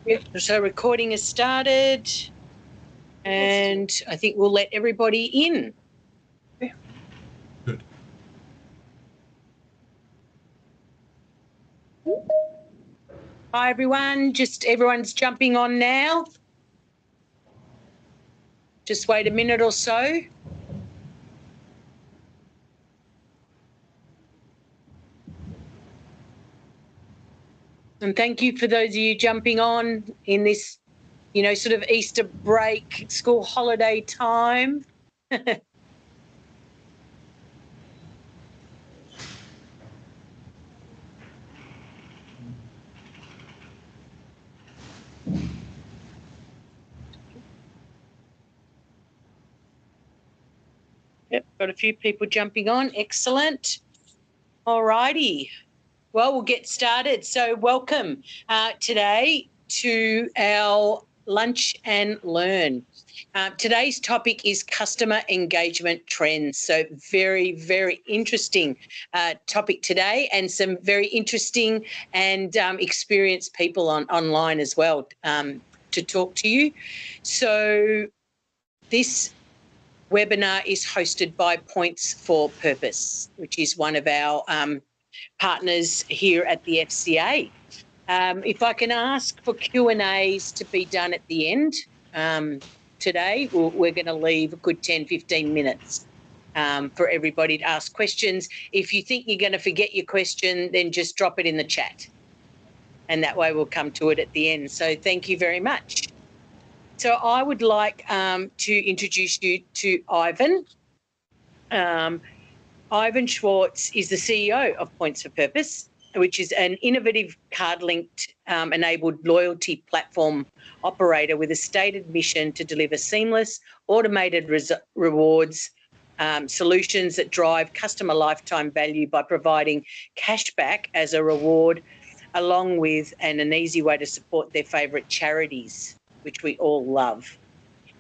Yep, so recording has started and I think we'll let everybody in. Yeah. Good. Hi everyone, everyone's jumping on now. Just wait a minute or so. And thank you for those of you jumping on in this, sort of Easter break, school holiday time. Yep, got a few people jumping on. Excellent. All righty. Well, we'll get started. So welcome today to our Lunch and Learn. Today's topic is customer engagement trends. So very, very interesting topic today, and some very interesting and experienced people online as well to talk to you. So this webinar is hosted by Points4Purpose, which is one of our partners here at the FCA. If I can ask for Q&As to be done at the end today, we're going to leave a good 10-15 minutes for everybody to ask questions. If you think you're going to forget your question, then just drop it in the chat, and that way we'll come to it at the end. So thank you very much. So I would like to introduce you to Ivan. Ivan Schwartz is the CEO of Points4Purpose, which is an innovative card-linked enabled loyalty platform operator with a stated mission to deliver seamless, automated rewards solutions that drive customer lifetime value by providing cashback as a reward, along with an easy way to support their favourite charities, which we all love.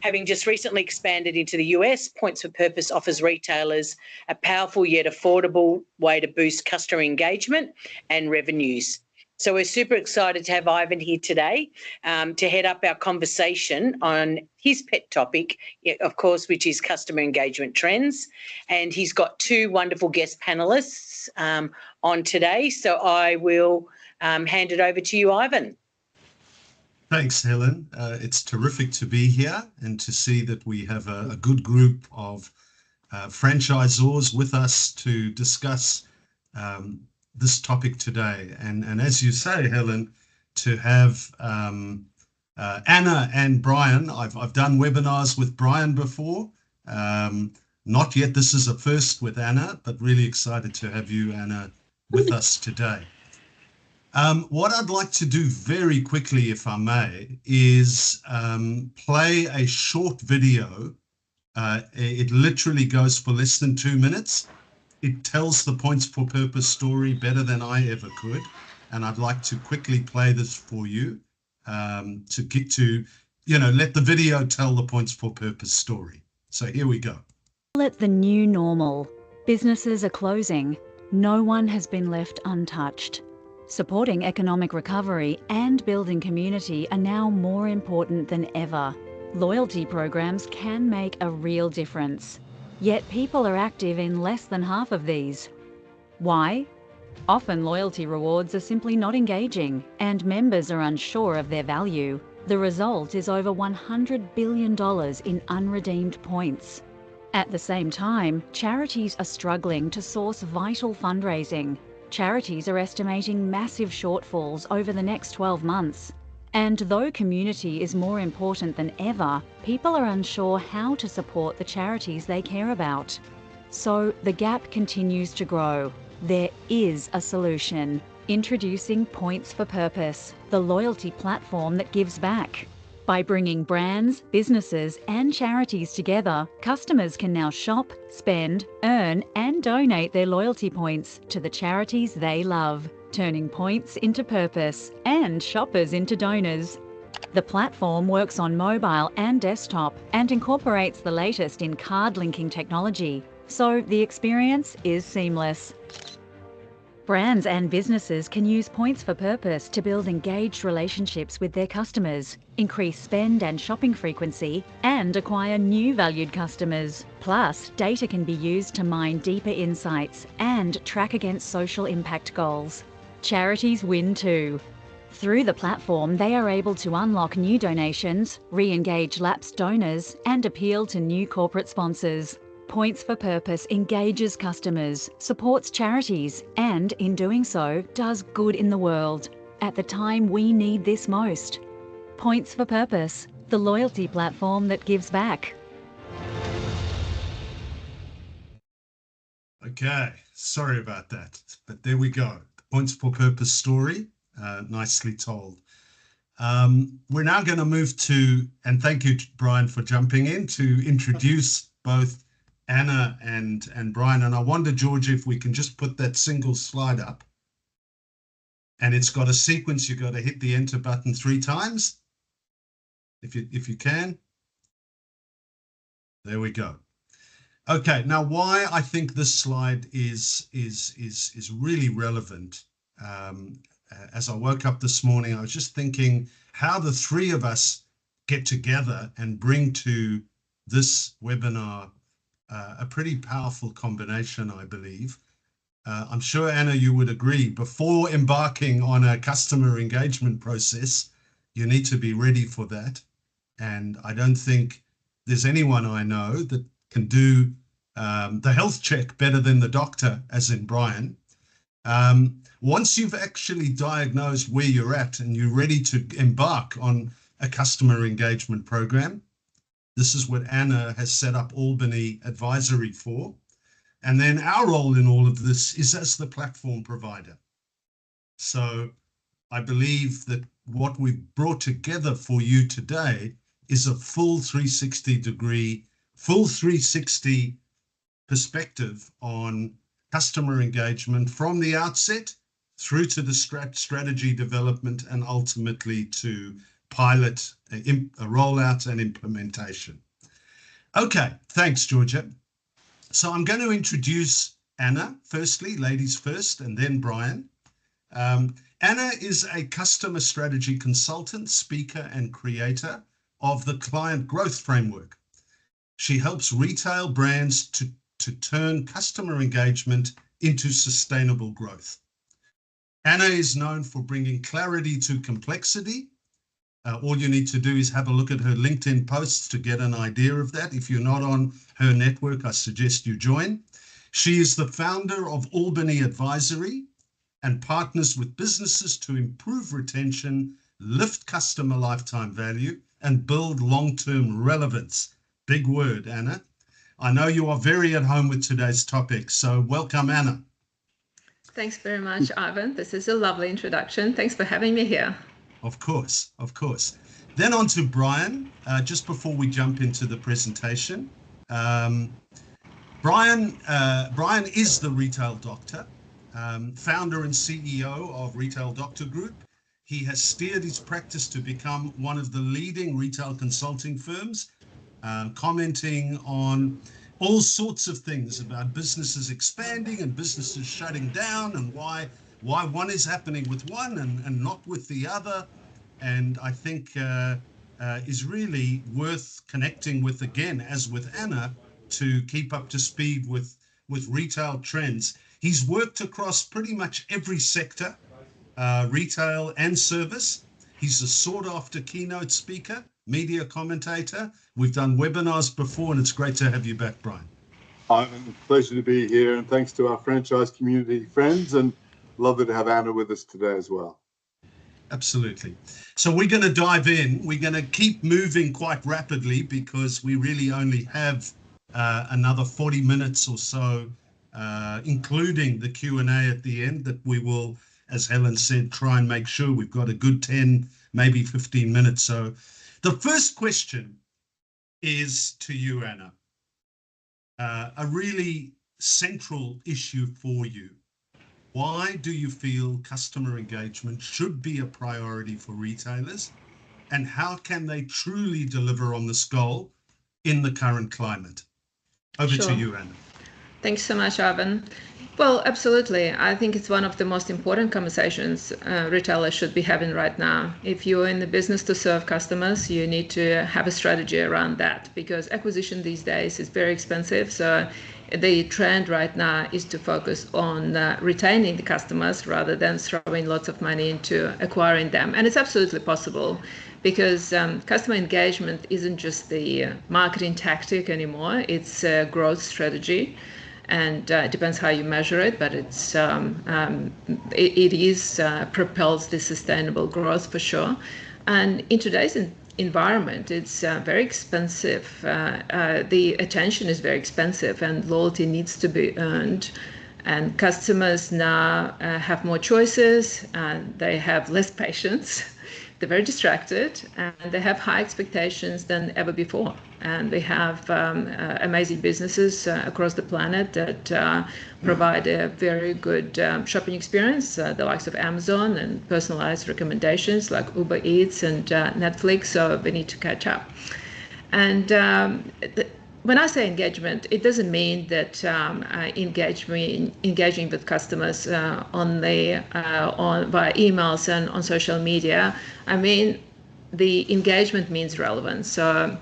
Having just recently expanded into the US, Points4Purpose offers retailers a powerful yet affordable way to boost customer engagement and revenues. So we're super excited to have Ivan here today to head up our conversation on his pet topic, of course, which is customer engagement trends. And he's got two wonderful guest panellists on today. So I will hand it over to you, Ivan. Thanks, Helen. It's terrific to be here and to see that we have a good group of franchisors with us to discuss this topic today. And as you say, Helen, to have Anna and Brian. I've done webinars with Brian before. Not yet. This is a first with Anna, but really excited to have you, Anna, with us today. What I'd like to do very quickly, if I may, is play a short video. It literally goes for less than 2 minutes. It tells the Points4Purpose story better than I ever could. And I'd like to quickly play this for you to get to, let the video tell the Points4Purpose story. So here we go. It's the new normal. Businesses are closing. No one has been left untouched. Supporting economic recovery and building community are now more important than ever. Loyalty programs can make a real difference. Yet people are active in less than half of these. Why? Often loyalty rewards are simply not engaging, and members are unsure of their value. The result is over $100 billion in unredeemed points. At the same time, charities are struggling to source vital fundraising. Charities are estimating massive shortfalls over the next 12 months. And though community is more important than ever, people are unsure how to support the charities they care about. So the gap continues to grow. There is a solution. Introducing Points4Purpose, the loyalty platform that gives back. By bringing brands, businesses and charities together, customers can now shop, spend, earn and donate their loyalty points to the charities they love, turning points into purpose and shoppers into donors. The platform works on mobile and desktop and incorporates the latest in card linking technology, so the experience is seamless. Brands and businesses can use Points for Purpose to build engaged relationships with their customers, increase spend and shopping frequency, and acquire new valued customers. Plus, data can be used to mine deeper insights and track against social impact goals. Charities win too. Through the platform, they are able to unlock new donations, re-engage lapsed donors, and appeal to new corporate sponsors. Points for Purpose engages customers, supports charities, and in doing so, does good in the world at the time we need this most. Points for Purpose, the loyalty platform that gives back. Okay, sorry about that, but there we go. The Points for Purpose story, nicely told. We're now going to move to, and thank you, Brian, for jumping in to introduce both Anna and Brian. And I wonder, Georgia, if we can just put that single slide up. And it's got a sequence. You've got to hit the enter button 3 times. If you can. There we go. Okay, now why I think this slide is really relevant. As I woke up this morning, I was just thinking how the 3 of us get together and bring to this webinar a pretty powerful combination, I believe. I'm sure, Anna, you would agree, before embarking on a customer engagement process, you need to be ready for that. And I don't think there's anyone I know that can do the health check better than the doctor, as in Brian. Once you've actually diagnosed where you're at and you're ready to embark on a customer engagement program, this is what Anna has set up Albany Advisory for. And then our role in all of this is as the platform provider. So I believe that what we've brought together for you today is a full 360 perspective on customer engagement from the outset through to the strategy development and ultimately to pilot, a rollout and implementation. Okay, thanks, Georgia. So I'm going to introduce Anna, firstly, ladies first, and then Brian. Anna is a customer strategy consultant, speaker, and creator of the Client Growth Framework. She helps retail brands to turn customer engagement into sustainable growth. Anna is known for bringing clarity to complexity. All you need to do is have a look at her LinkedIn posts to get an idea of that. If you're not on her network, I suggest you join. She is the founder of Albany Advisory and partners with businesses to improve retention, lift customer lifetime value, and build long-term relevance. Big word, Anna. I know you are very at home with today's topic, so welcome, Anna. Thanks very much, Ivan. This is a lovely introduction. Thanks for having me here. Of course, of course. Then on to Brian, just before we jump into the presentation. Brian is the Retail Doctor, founder and CEO of Retail Doctor Group. He has steered his practice to become one of the leading retail consulting firms, commenting on all sorts of things about businesses expanding and businesses shutting down and why one is happening with one and not with the other. And I think is really worth connecting with again, as with Anna, to keep up to speed with retail trends. He's worked across pretty much every sector, retail and service. He's a sought-after keynote speaker, media commentator. We've done webinars before, and it's great to have you back, Brian. Ivan, pleasure to be here, and thanks to our franchise community friends, and lovely to have Anna with us today as well. Absolutely. So we're going to dive in. We're going to keep moving quite rapidly because we really only have another 40 minutes or so, including the Q&A at the end, that we will, as Helen said, try and make sure we've got a good 10, maybe 15 minutes. So the first question is to you, Anna. A really central issue for you. Why do you feel customer engagement should be a priority for retailers, and how can they truly deliver on this goal in the current climate? Over to you, Anna. Thanks so much, Ivan. Well, absolutely. I think it's one of the most important conversations retailers should be having right now. If you're in the business to serve customers, you need to have a strategy around that, because acquisition these days is very expensive. So the trend right now is to focus on retaining the customers rather than throwing lots of money into acquiring them. And it's absolutely possible, because customer engagement isn't just the marketing tactic anymore, it's a growth strategy. And it depends how you measure it, but it propels the sustainable growth for sure. And in today's environment, it's very expensive. The attention is very expensive, and loyalty needs to be earned. And customers now have more choices, and they have less patience. They're very distracted, and they have high expectations than ever before. And we have amazing businesses across the planet that provide a very good shopping experience, the likes of Amazon, and personalized recommendations like Uber Eats and Netflix. So we need to catch up. And when I say engagement, it doesn't mean that engaging with customers via emails and on social media. I mean, the engagement means relevance. So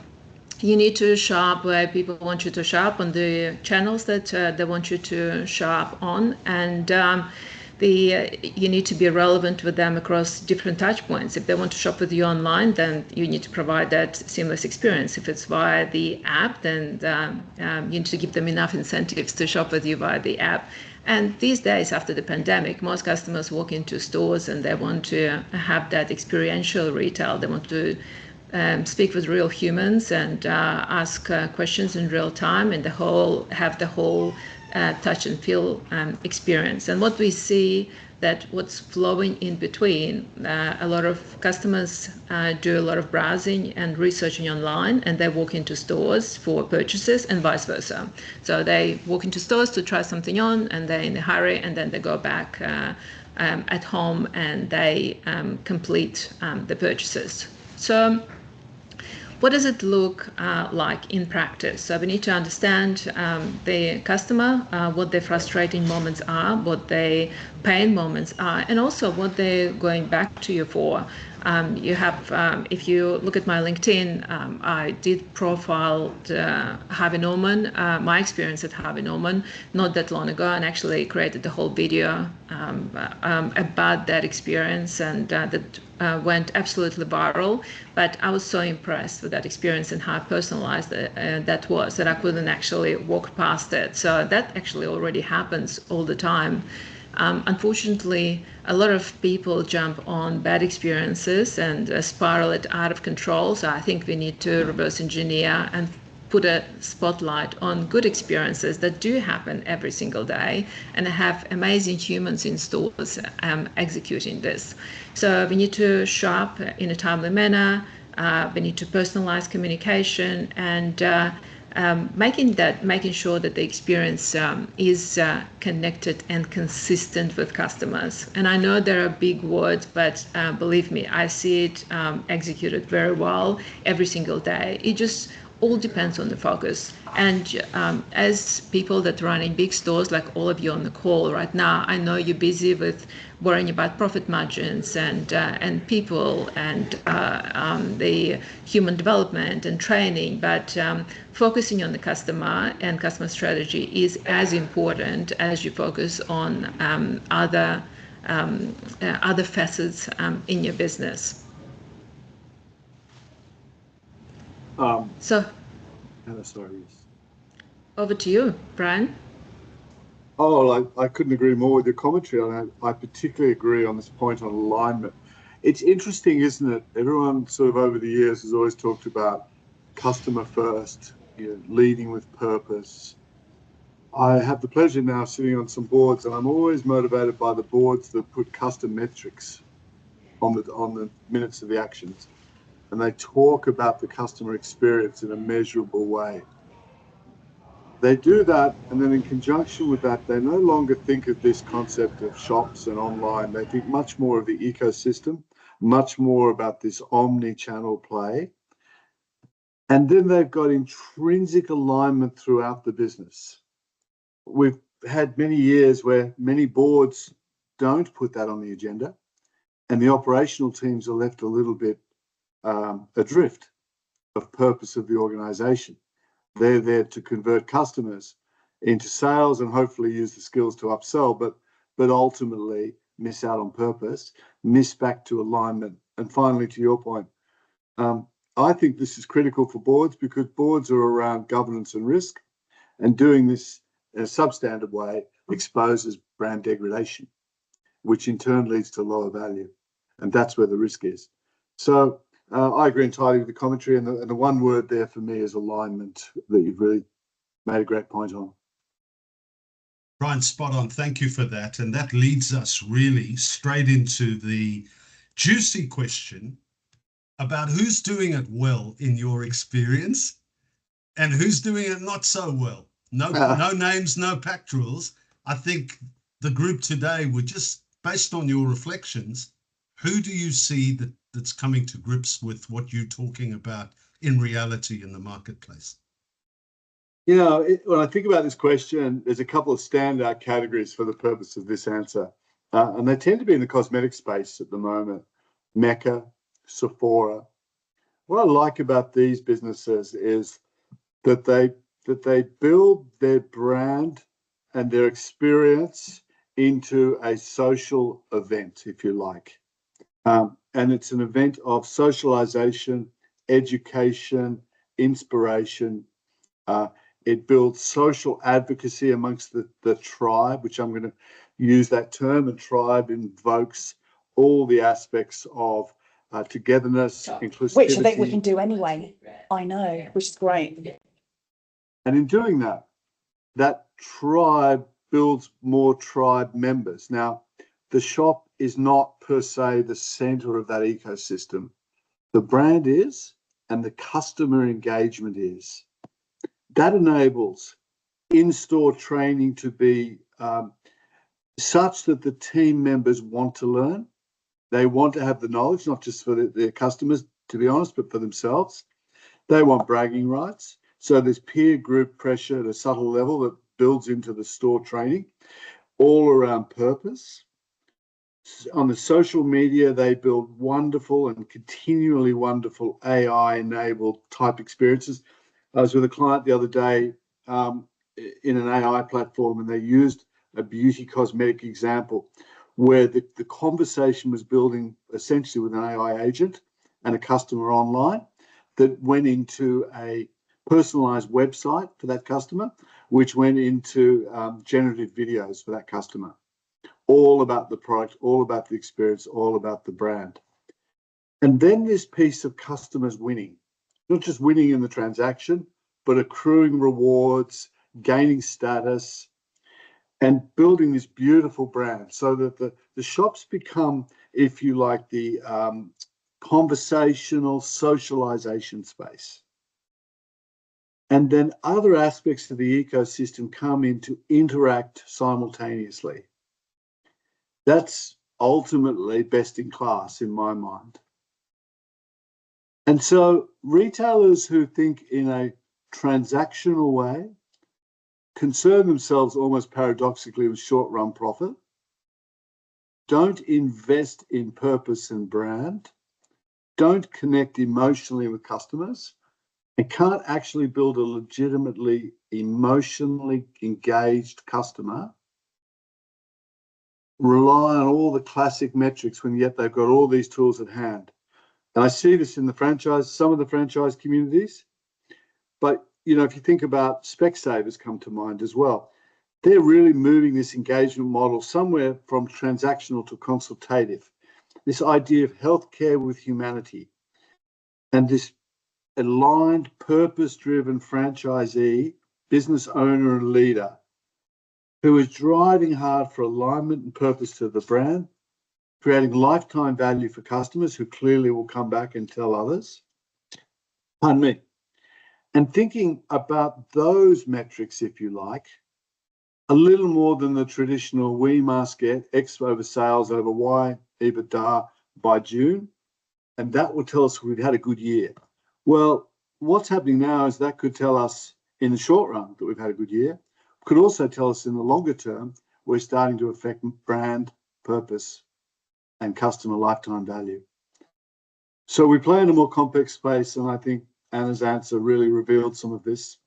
you need to show up where people want you to show up, on the channels that they want you to show up on, and you need to be relevant with them across different touch points. If they want to shop with you online, then you need to provide that seamless experience. If it's via the app, then you need to give them enough incentives to shop with you via the app. And these days, after the pandemic, most customers walk into stores and they want to have that experiential retail. They want to speak with real humans and ask questions in real time, and have the whole touch and feel experience. And what we see, that what's flowing in between, a lot of customers do a lot of browsing and researching online, and they walk into stores for purchases, and vice versa. So they walk into stores to try something on, and they're in a hurry, and then they go back at home and they complete the purchases. So what does it look like in practice? So we need to understand the customer, what their frustrating moments are, what their pain moments are, and also what they're going back to you for. If you look at my LinkedIn, I did profile Harvey Norman, my experience at Harvey Norman, not that long ago, and actually created the whole video about that experience, and that went absolutely viral. But I was so impressed with that experience and how personalized that was, that I couldn't actually walk past it. So that actually already happens all the time. Unfortunately, a lot of people jump on bad experiences and spiral it out of control. So I think we need to reverse engineer and put a spotlight on good experiences that do happen every single day, and have amazing humans in stores executing this. So we need to show up in a timely manner. We need to personalize communication, and making sure that the experience is connected and consistent with customers. And I know there are big words, but believe me, I see it executed very well every single day. It just all depends on the focus. And as people that run in big stores, like all of you on the call right now, I know you're busy with worrying about profit margins and people and the human development and training, but focusing on the customer and customer strategy is as important as you focus on other facets in your business. Sorry. Over to you, Brian. Oh, I couldn't agree more with your commentary on that. I particularly agree on this point on alignment. It's interesting, isn't it? Everyone sort of over the years has always talked about customer first, leading with purpose. I have the pleasure now sitting on some boards, and I'm always motivated by the boards that put custom metrics on the minutes of the actions. And they talk about the customer experience in a measurable way. They do that, and then in conjunction with that, they no longer think of this concept of shops and online. They think much more of the ecosystem, much more about this omni-channel play. And then they've got intrinsic alignment throughout the business. We've had many years where many boards don't put that on the agenda, and the operational teams are left a little bit adrift of purpose of the organisation. They're there to convert customers into sales and hopefully use the skills to upsell, but ultimately miss out on purpose, miss back to alignment. And finally, to your point, I think this is critical for boards because boards are around governance and risk, and doing this in a substandard way exposes brand degradation, which in turn leads to lower value. And that's where the risk is. So I agree entirely with the commentary, and the one word there for me is alignment that you've really made a great point on. Brian, spot on. Thank you for that. And that leads us really straight into the juicy question about who's doing it well in your experience and who's doing it not so well. No names, no pact rules. I think the group today were just based on your reflections. Who do you see that's coming to grips with what you're talking about in reality in the marketplace? You know, when I think about this question, there's a couple of standout categories for the purpose of this answer. And they tend to be in the cosmetic space at the moment. Mecca, Sephora. What I like about these businesses is that they build their brand and their experience into a social event, if you like. And it's an event of socialization, education, inspiration. It builds social advocacy amongst the tribe, which I'm going to use that term, and tribe invokes all the aspects of togetherness, inclusivity. Which I think we can do anyway. I know, which is great. And in doing that, that tribe builds more tribe members. Now, the shop is not per se the center of that ecosystem. The brand is, and the customer engagement is. That enables in-store training to be such that the team members want to learn. They want to have the knowledge, not just for their customers, to be honest, but for themselves. They want bragging rights. So there's peer group pressure at a subtle level that builds into the store training, all around purpose. On the social media, they build wonderful and continually wonderful AI-enabled type experiences. I was with a client the other day in an AI platform, and they used a beauty cosmetic example where the conversation was building essentially with an AI agent and a customer online that went into a personalized website for that customer, which went into generative videos for that customer. All about the product, all about the experience, all about the brand. And then this piece of customers winning, not just winning in the transaction, but accruing rewards, gaining status, and building this beautiful brand so that the shops become, if you like, the conversational socialization space. And then other aspects of the ecosystem come in to interact simultaneously. That's ultimately best in class in my mind. And so retailers who think in a transactional way concern themselves almost paradoxically with short-run profit, don't invest in purpose and brand, don't connect emotionally with customers, and can't actually build a legitimately emotionally engaged customer, rely on all the classic metrics when yet they've got all these tools at hand. And I see this in the franchise, some of the franchise communities, but you know, if you think about Specsavers come to mind as well, they're really moving this engagement model somewhere from transactional to consultative. This idea of healthcare with humanity and this aligned, purpose-driven franchisee, business owner and leader who is driving hard for alignment and purpose to the brand, creating lifetime value for customers who clearly will come back and tell others. Pardon me. And thinking about those metrics, if you like, a little more than the traditional we must get X over sales over Y EBITDA by June, and that will tell us we've had a good year. Well, what's happening now is that could tell us in the short run that we've had a good year. could also tell us in the longer term, we're starting to affect brand, purpose, and customer lifetime value. So we play in a more complex space, and I think Anna's answer really revealed some of this.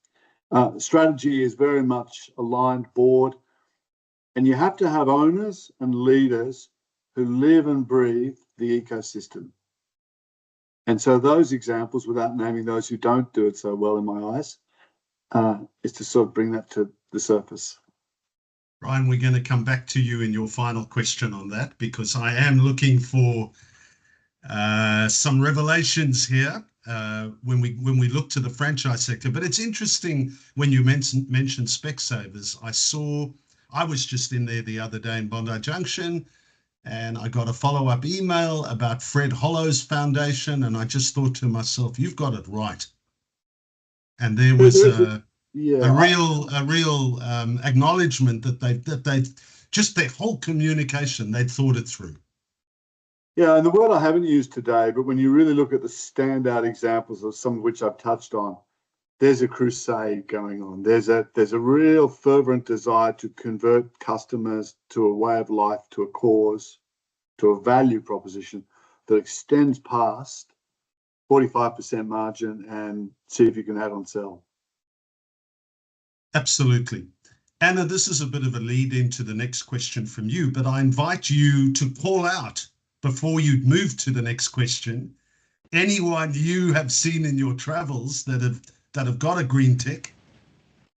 Strategy is very much aligned board, and you have to have owners and leaders who live and breathe the ecosystem. And so those examples, without naming those who don't do it so well in my eyes, is to sort of bring that to the surface. Ryan, we're going to come back to you in your final question on that, because I am looking for some revelations here when we look to the franchise sector. But it's interesting when you mentioned Specsavers. I was just in there the other day in Bondi Junction, and I got a follow-up email about Fred Hollow's foundation, and I just thought to myself, you've got it right. And there was a real acknowledgement that they just their whole communication, they'd thought it through. Yeah, and the word I haven't used today, but when you really look at the standout examples of some of which I've touched on, there's a crusade going on. There's a real fervent desire to convert customers to a way of life, to a cause, to a value proposition that extends past 45% margin and see if you can add on sell. Absolutely. Anna, this is a bit of a lead into the next question from you, but I invite you to call out, before you move to the next question, anyone you have seen in your travels that have got a green tick,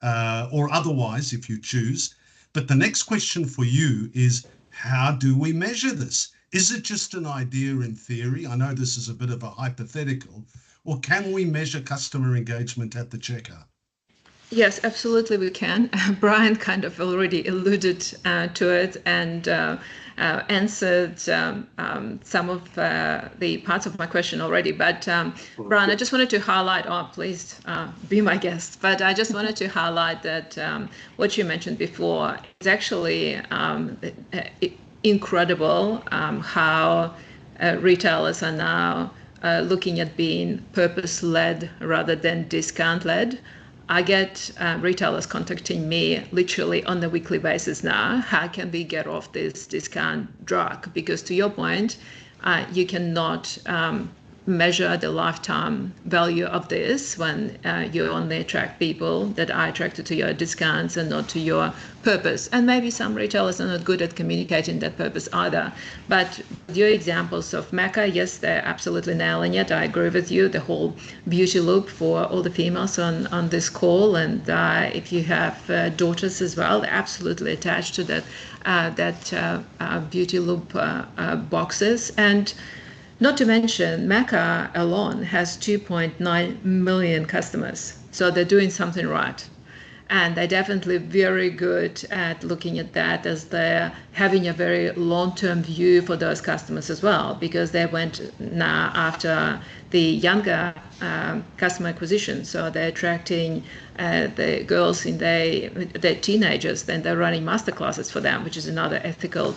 or otherwise, if you choose. But the next question for you is, how do we measure this? Is it just an idea in theory? I know this is a bit of a hypothetical. Or can we measure customer engagement at the checkout? Yes, absolutely we can. Brian kind of already alluded to it and answered some of the parts of my question already. But Brian, I just wanted to highlight, please be my guest, but I just wanted to highlight that what you mentioned before is actually incredible how retailers are now looking at being purpose-led rather than discount-led. I get retailers contacting me literally on a weekly basis now. How can we get off this discount drug? Because to your point, you cannot measure the lifetime value of this when you only attract people that are attracted to your discounts and not to your purpose. And maybe some retailers are not good at communicating that purpose either. But your examples of Mecca, yes, they're absolutely nailing it. I agree with you. The whole beauty loop for all the females on this call, and if you have daughters as well, they're absolutely attached to that beauty loop boxes. And not to mention, Mecca alone has 2.9 million customers. So they're doing something right. And they're definitely very good at looking at that as they're having a very long-term view for those customers as well, because they went now after the younger customer acquisition. So they're attracting the girls in their teenagers, then they're running masterclasses for them, which is another ethical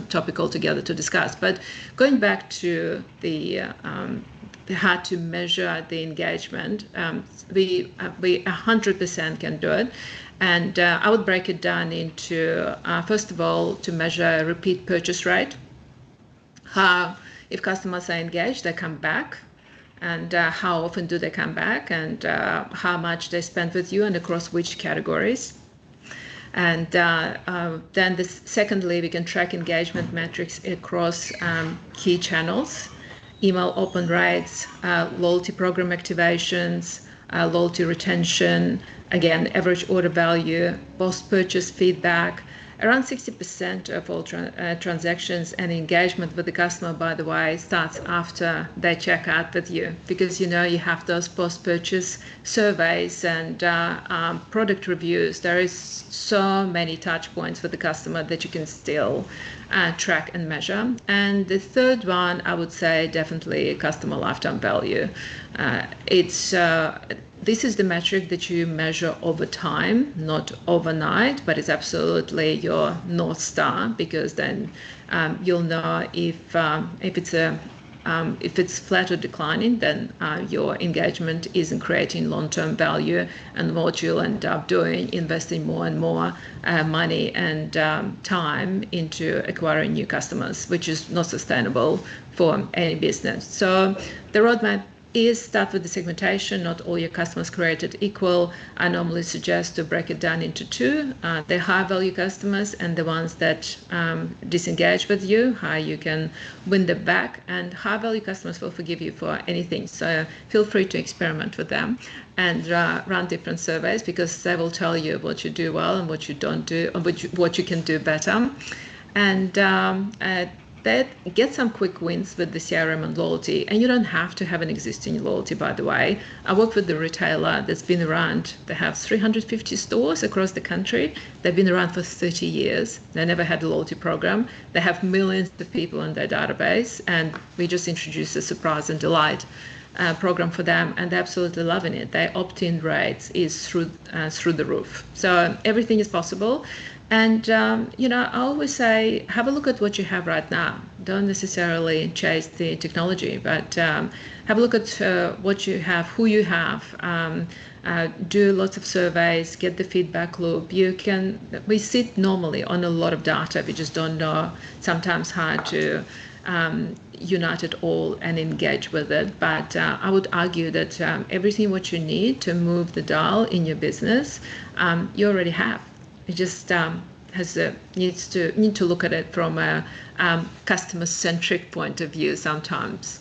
topic altogether to discuss. But going back to the how to measure the engagement, we 100% can do it. And I would break it down into, first of all, to measure repeat purchase rate. How, if customers are engaged, they come back. And how often do they come back, and how much they spend with you and across which categories. And then secondly, we can track engagement metrics across key channels, email open rates, loyalty program activations, loyalty retention, again, average order value, post-purchase feedback. Around 60% of all transactions and engagement with the customer, by the way, starts after they check out with you, because you have those post-purchase surveys and product reviews. There is so many touch points with the customer that you can still track and measure. And the third one, I would say, definitely customer lifetime value. This is the metric that you measure over time, not overnight, but it's absolutely your North Star, because then you'll know if it's a If it's flat or declining, then your engagement isn't creating long-term value, and what you'll end up doing, investing more and more money and time into acquiring new customers, which is not sustainable for any business. So the roadmap is start with the segmentation. Not all your customers created equal. I normally suggest to break it down into two, the high value customers and the ones that disengage with you, how you can win them back. And high value customers will forgive you for anything. So feel free to experiment with them and run different surveys, because they will tell you what you do well and what you don't do, and what you can do better. And that get some quick wins with the CRM and loyalty. And you don't have to have an existing loyalty, by the way. I work with the retailer that's been around. They have 350 stores across the country. They've been around for 30 years. They never had a loyalty program. They have millions of people in their database. And we just introduced a surprise and delight program for them, and they're absolutely loving it. Their opt-in rates is through the roof. So everything is possible. And, I always say, have a look at what you have right now. Don't necessarily chase the technology, but have a look at what you have, who you have, do lots of surveys, get the feedback loop. We sit normally on a lot of data. We just don't know sometimes how to unite it all and engage with it. But I would argue that everything what you need to move the dial in your business, you already have. It just need to look at it from a customer-centric point of view sometimes.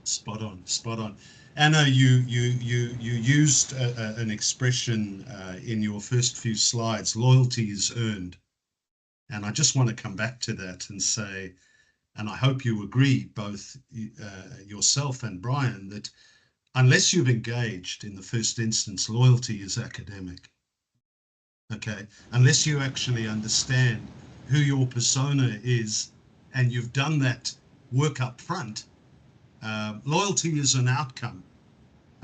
Spot on. Anna, you used an expression in your first few slides, loyalty is earned. And I just want to come back to that and say, and I hope you agree, both yourself and Brian, that unless you've engaged in the first instance, loyalty is academic. Okay, unless you actually understand who your persona is and you've done that work up front, loyalty is an outcome.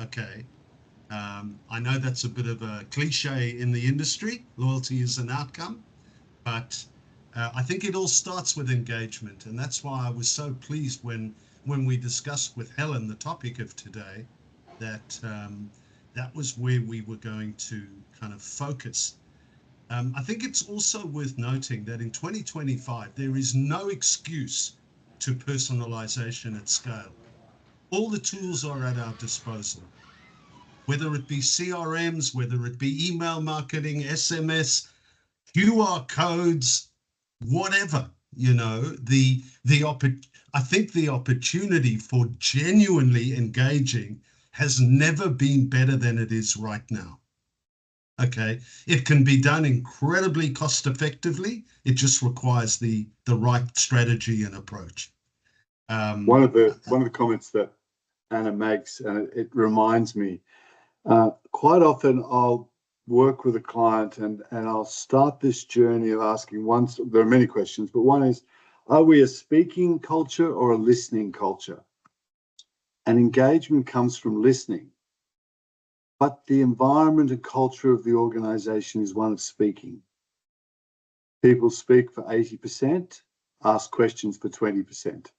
Okay, I know that's a bit of a cliche in the industry. Loyalty is an outcome, but I think it all starts with engagement, and that's why I was so pleased when we discussed with Helen the topic of today, that that was where we were going to kind of focus. I think it's also worth noting that in 2025, there is no excuse to personalization at scale. All the tools are at our disposal, whether it be CRMs, whether it be email marketing, SMS, QR codes, whatever, I think the opportunity for genuinely engaging has never been better than it is right now. Okay, it can be done incredibly cost effectively. It just requires the right strategy and approach. One of the comments that Anna makes, and it reminds me, quite often I'll work with a client and I'll start this journey of asking there are many questions, but one is, are we a speaking culture or a listening culture? And engagement comes from listening. But the environment and culture of the organization is one of speaking. People speak for 80%, ask questions for 20%.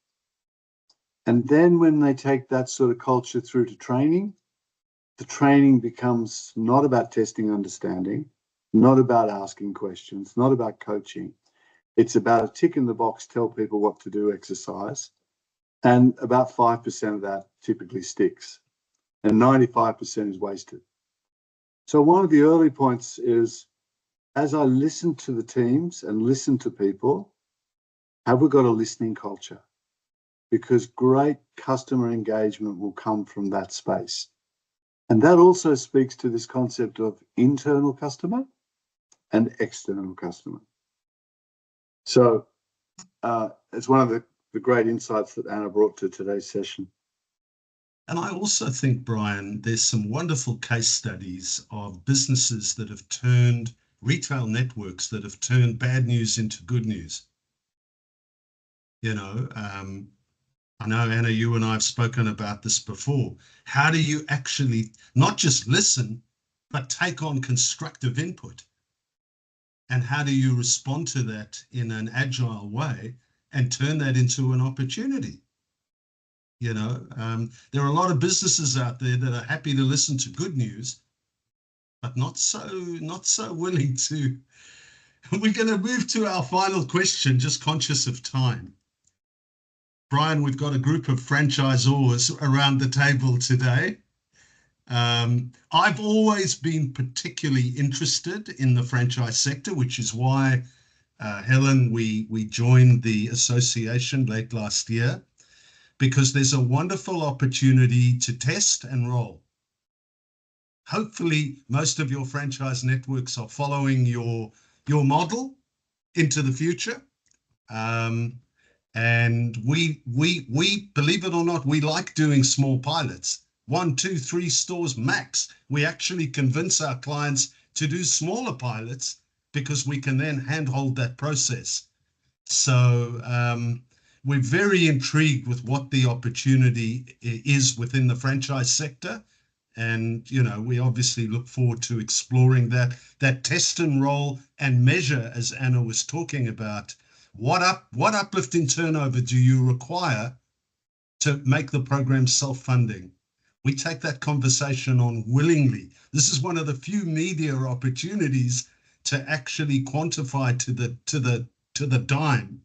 And then when they take that sort of culture through to training, the training becomes not about testing understanding, not about asking questions, not about coaching. It's about a tick in the box, tell people what to do exercise. And about 5% of that typically sticks. And 95% is wasted. So one of the early points is, as I listen to the teams and listen to people, have we got a listening culture? Because great customer engagement will come from that space. And that also speaks to this concept of internal customer and external customer. So it's one of the great insights that Anna brought to today's session. And I also think, Brian, there's some wonderful case studies of businesses that have turned, retail networks that have turned bad news into good news. I know, Anna, you and I have spoken about this before. How do you actually not just listen, but take on constructive input? And how do you respond to that in an agile way and turn that into an opportunity? You know, there are a lot of businesses out there that are happy to listen to good news, but not so willing to. We're going to move to our final question, just conscious of time. Brian, we've got a group of franchisors around the table today. I've always been particularly interested in the franchise sector, which is why, Helen, we joined the association late last year, because there's a wonderful opportunity to test and roll. Hopefully, most of your franchise networks are following your model into the future. And we believe it or not, we like doing small pilots. 1, 2, 3 stores max. We actually convince our clients to do smaller pilots because we can then handhold that process. So we're very intrigued with what the opportunity is within the franchise sector. And, you know, we obviously look forward to exploring that test and roll and measure, as Anna was talking about. What uplift in turnover do you require to make the program self-funding? We take that conversation on willingly. This is one of the few media opportunities to actually quantify to the dime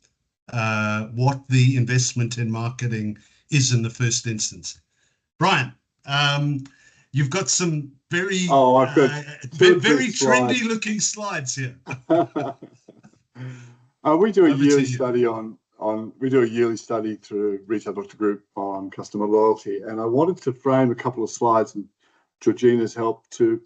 what the investment in marketing is in the first instance. Brian, you've got some very I've got very trendy looking slides here. We do a yearly study we do a yearly study through Retail Doctor Group on customer loyalty, and I wanted to frame a couple of slides, and Georgina's helped to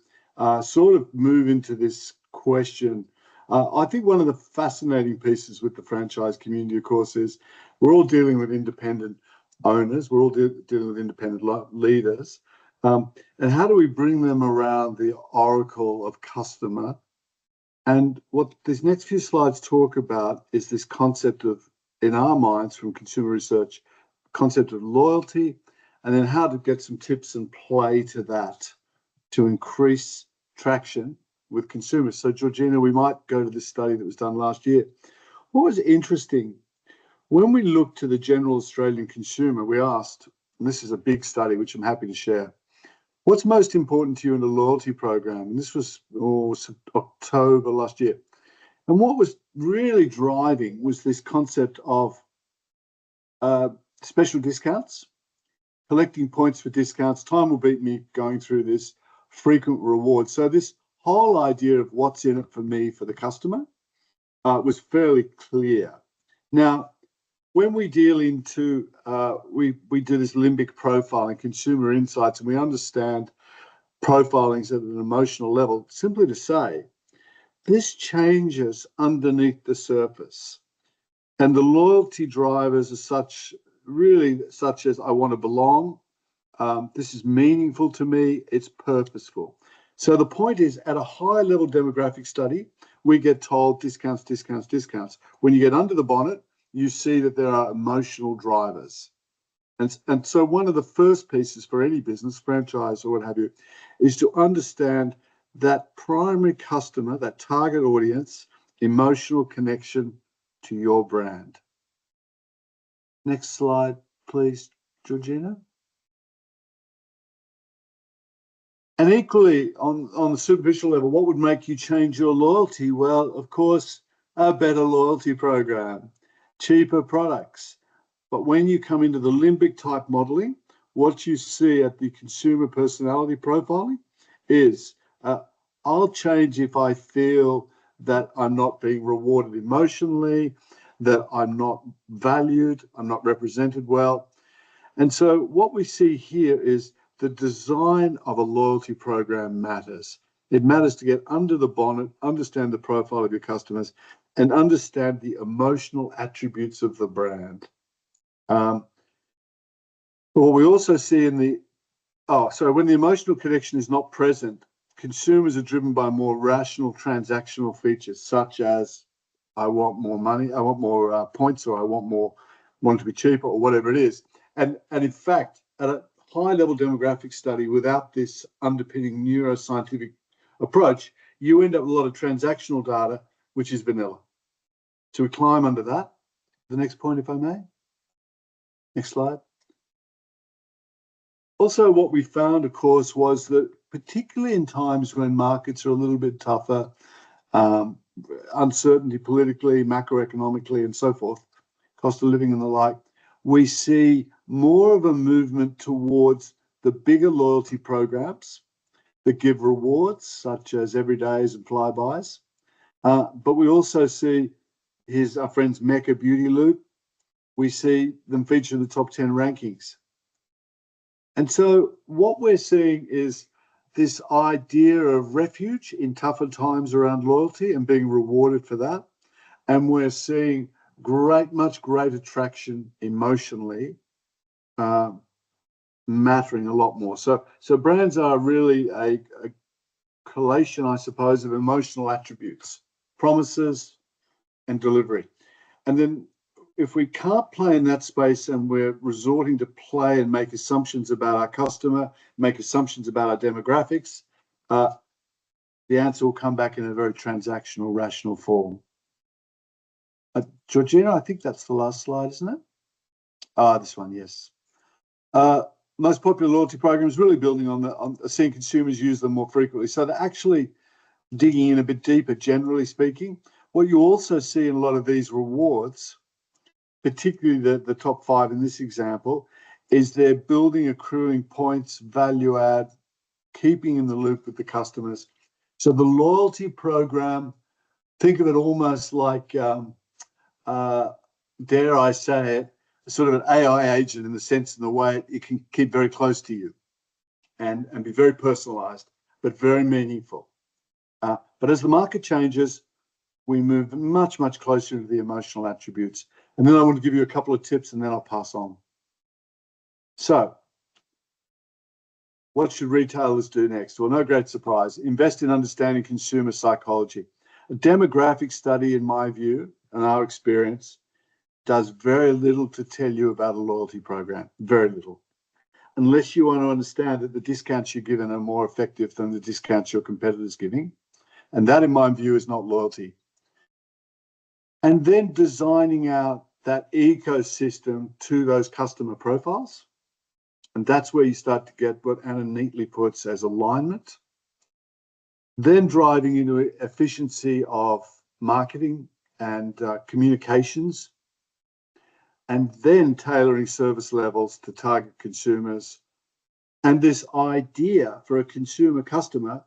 sort of move into this question. I think one of the fascinating pieces with the franchise community, of course, is we're all dealing with independent owners, we're all dealing with independent leaders, and how do we bring them around the oracle of customer? And what these next few slides talk about is this concept of, in our minds from consumer research, concept of loyalty, and then how to get some tips and play to that to increase traction with consumers. So Georgina, we might go to this study that was done last year. What was interesting, when we looked to the general Australian consumer, we asked, and this is a big study, which I'm happy to share, what's most important to you in a loyalty program? And this was October last year. And what was really driving was this concept of special discounts, collecting points for discounts. Time will beat me going through this, frequent rewards. So this whole idea of what's in it for me, for the customer, was fairly clear. Now, when we deal into, we do this limbic profiling, consumer insights, and we understand profiling at an emotional level, simply to say, this changes underneath the surface. And the loyalty drivers are such as I want to belong, this is meaningful to me, it's purposeful. So the point is, at a high level demographic study, we get told discounts, discounts, discounts. When you get under the bonnet, you see that there are emotional drivers. And so one of the first pieces for any business, franchise or what have you, is to understand that primary customer, that target audience, emotional connection to your brand. Next slide, please, Georgina. And equally, on the superficial level, what would make you change your loyalty? Well, of course, a better loyalty program, cheaper products. But when you come into the limbic type modeling, what you see at the consumer personality profiling is I'll change if I feel that I'm not being rewarded emotionally, that I'm not valued, I'm not represented well. And so what we see here is the design of a loyalty program matters. It matters to get under the bonnet, understand the profile of your customers, and understand the emotional attributes of the brand. What we also see in when the emotional connection is not present, consumers are driven by more rational transactional features, such as I want more money, I want more points, or I want it to be cheaper, or whatever it is. And in fact, at a high-level demographic study, without this underpinning neuroscientific approach, you end up with a lot of transactional data, which is vanilla. So we climb under that. The next point, if I may. Next slide. Also, what we found, of course, was that particularly in times when markets are a little bit tougher, uncertainty politically, macroeconomically, and so forth, cost of living and the like, we see more of a movement towards the bigger loyalty programs that give rewards, such as everydays and flybys. But we also see, here's our friends Mecca Beauty Loop, we see them feature in the top 10 rankings. And so what we're seeing is this idea of refuge in tougher times around loyalty and being rewarded for that. And we're seeing much greater traction emotionally, mattering a lot more. So brands are really a collation, I suppose, of emotional attributes, promises and delivery. And then if we can't play in that space and we're resorting to play and make assumptions about our customer, make assumptions about our demographics, the answer will come back in a very transactional, rational form. Georgina, I think that's the last slide, isn't it? This one, yes. Most popular loyalty programs really building on seeing consumers use them more frequently. So they're actually digging in a bit deeper, generally speaking. What you also see in a lot of these rewards, particularly the top 5 in this example, is they're building, accruing points, value add, keeping in the loop with the customers. So the loyalty program, think of it almost like, dare I say it, sort of an AI agent in the sense and the way it can keep very close to you and be very personalized, but very meaningful. But as the market changes, we move much, much closer to the emotional attributes. And then I want to give you a couple of tips and then I'll pass on. So what should retailers do next? Well, no great surprise. Invest in understanding consumer psychology. A demographic study, in my view, and our experience, does very little to tell you about a loyalty program, very little, unless you want to understand that the discounts you're given are more effective than the discounts your competitors giving. And that, in my view, is not loyalty. And then designing out that ecosystem to those customer profiles. And that's where you start to get what Anna neatly puts as alignment. Then driving into efficiency of marketing and communications. And then tailoring service levels to target consumers. And this idea for a consumer customer,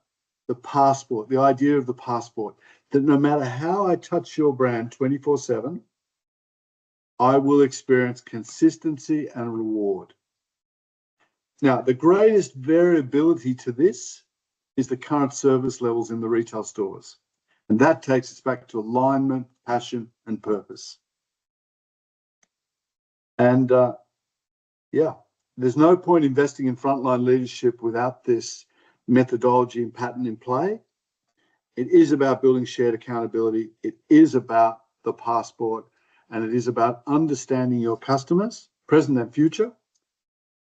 the passport, the idea of the passport, that no matter how I touch your brand 24/7, I will experience consistency and reward. Now, the greatest variability to this is the current service levels in the retail stores. And that takes us back to alignment, passion, and purpose. And yeah, there's no point investing in frontline leadership without this methodology and pattern in play. It is about building shared accountability. It is about the passport, and it is about understanding your customers, present and future,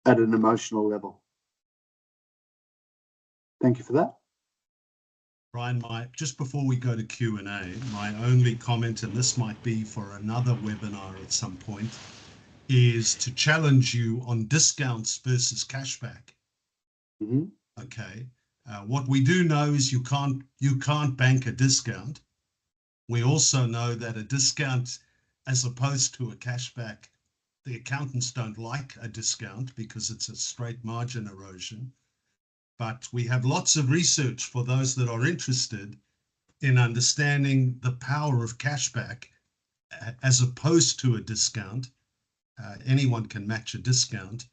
at an emotional level. Thank you for that. Brian, just before we go to Q&A, my only comment, and this might be for another webinar at some point, is to challenge you on discounts versus cashback. Mm-hmm. Okay. What we do know is you can't bank a discount. We also know that a discount, as opposed to a cashback, the accountants don't like a discount because it's a straight margin erosion. But we have lots of research for those that are interested in understanding the power of cashback as opposed to a discount. Anyone can match a discount,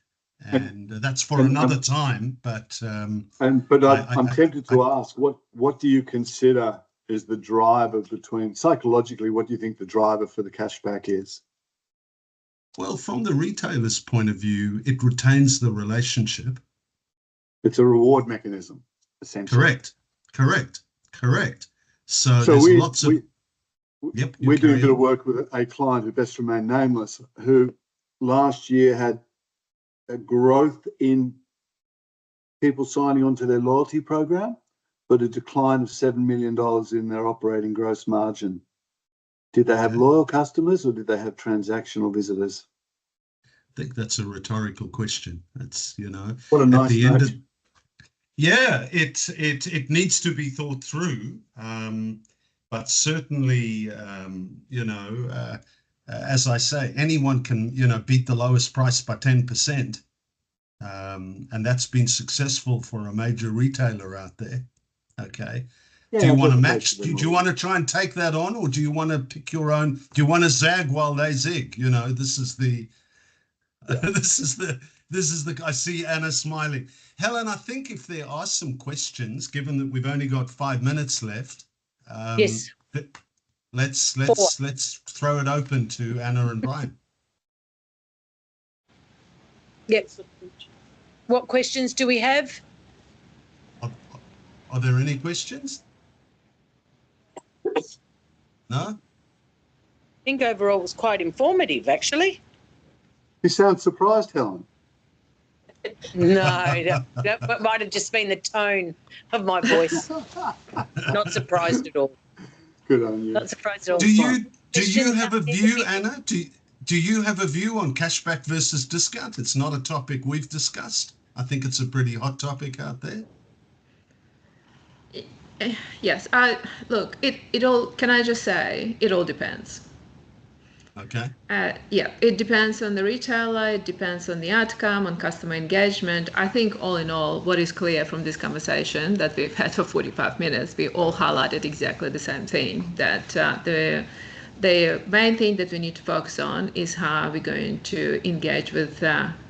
and that's for another time. But I'm tempted to ask, what do you consider is the driver between, psychologically, what do you think the driver for the cashback is? Well, from the retailer's point of view, it retains the relationship. It's a reward mechanism, essentially. Correct. So there's lots of... We're doing a bit of work with a client who best remain nameless, who last year had a growth in people signing on to their loyalty program, but a decline of $7 million in their operating gross margin. Did they have loyal customers or did they have transactional visitors? think that's a rhetorical question. That's, you know, What a at nice the end note. of, yeah, it needs to be thought through. But certainly, you know, as I say, anyone can, you know, beat the lowest price by 10%. And that's been successful for a major retailer out there. Okay. Yeah, Do you want to that's match? Do you want to try and take that on, or do you want to pick your own? Do you want to zag while they zig? You know, this is the, this is the. I see Anna smiling. Helen, I think if there are some questions, given that we've only got 5 minutes left, Yes. let's Four. throw it open to Anna and Brian. Yes. What questions do we have? Are there any questions? No? I think overall was quite informative, actually. You sound surprised, Helen. No, that might have just been the tone of my voice. Not surprised at all. Good on you. Not surprised at all. Do you Questions have a out there? view, Anna? Do you have a view on cashback versus discount? It's not a topic we've discussed. I think it's a pretty hot topic out there. Yes, look, it all, can I just say, it all depends. Okay. Yeah, it depends on the retailer, it depends on the outcome, on customer engagement. I think all in all, what is clear from this conversation that we've had for 45 minutes, we all highlighted exactly the same thing, that the main thing that we need to focus on is how we're going to engage with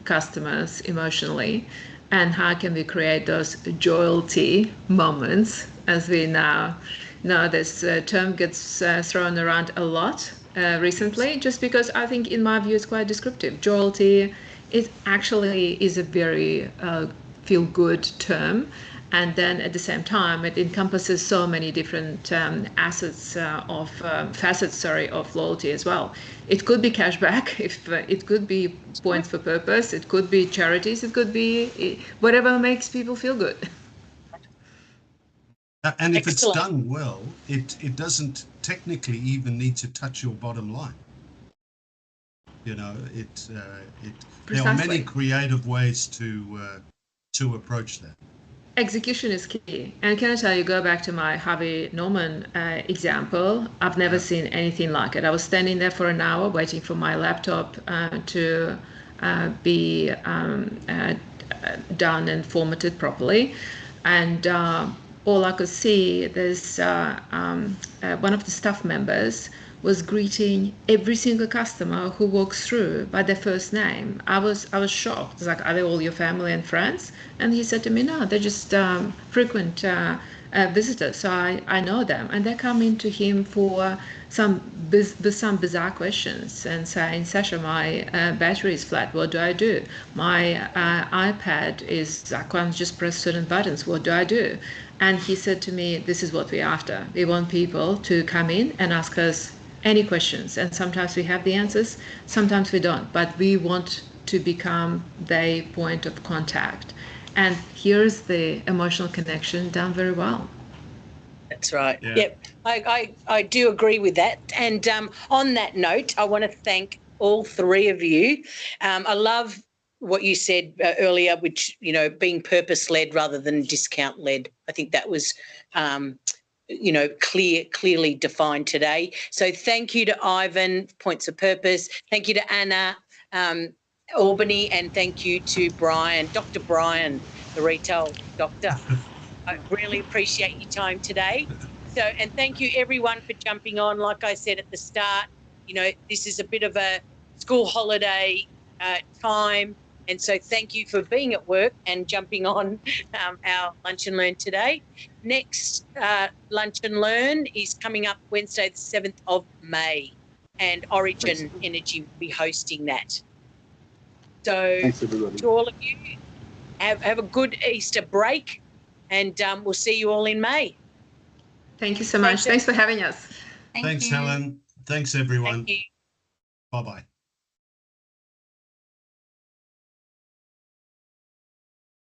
customers emotionally, and how can we create those joyalty moments, as we now know this term gets thrown around a lot recently, just because I think, in my view, it's quite descriptive. Joyalty is a very feel-good term, and then at the same time, it encompasses so many different facets of loyalty as well. It could be cashback, it could be points for purpose, it could be charities, it could be whatever makes people feel good. And if Excellent. it's done well, it doesn't technically even need to touch your bottom line. You know, there are many creative ways to approach that. Execution is key. And can I tell you, go back to my Harvey Norman example, I've never seen anything like it. I was standing there for an hour waiting for my laptop to be done and formatted properly. And all I could see, there's one of the staff members was greeting every single customer who walks through by their first name. I was shocked. It's like, are they all your family and friends? And he said to me, no, they're just frequent visitors. So I know them, and they come into him for some bizarre questions and saying, Sasha, my battery is flat. What do I do? My iPad is, I can't just press certain buttons. What do I do? And he said to me, this is what we're after. We want people to come in and ask us any questions. And sometimes we have the answers, sometimes we don't. But we want to become the point of contact. And here's the emotional connection done very well. That's right. Yeah. Yep. I do agree with that. And on that note, I want to thank all three of you. I love what you said earlier, which, you know, being purpose-led rather than discount-led. I think that was, you know, clearly defined today. So thank you to Ivan, Points of Purpose. Thank you to Anna, Albany, and thank you to Brian, Dr. Brian, the retail doctor. I really appreciate your time today. So, and thank you everyone for jumping on. Like I said at the start, you know, this is a bit of a school holiday time. And so thank you for being at work and jumping on our Lunch and Learn today. Next Lunch and Learn is coming up Wednesday, the 7th of May, and Origin Energy will be hosting that. So Thanks, everybody. to all of you, have a good Easter break, and we'll see you all in May. Thank you so much. Thanks for having us. Thanks, Helen. Thanks, everyone. Thank you. Bye-bye.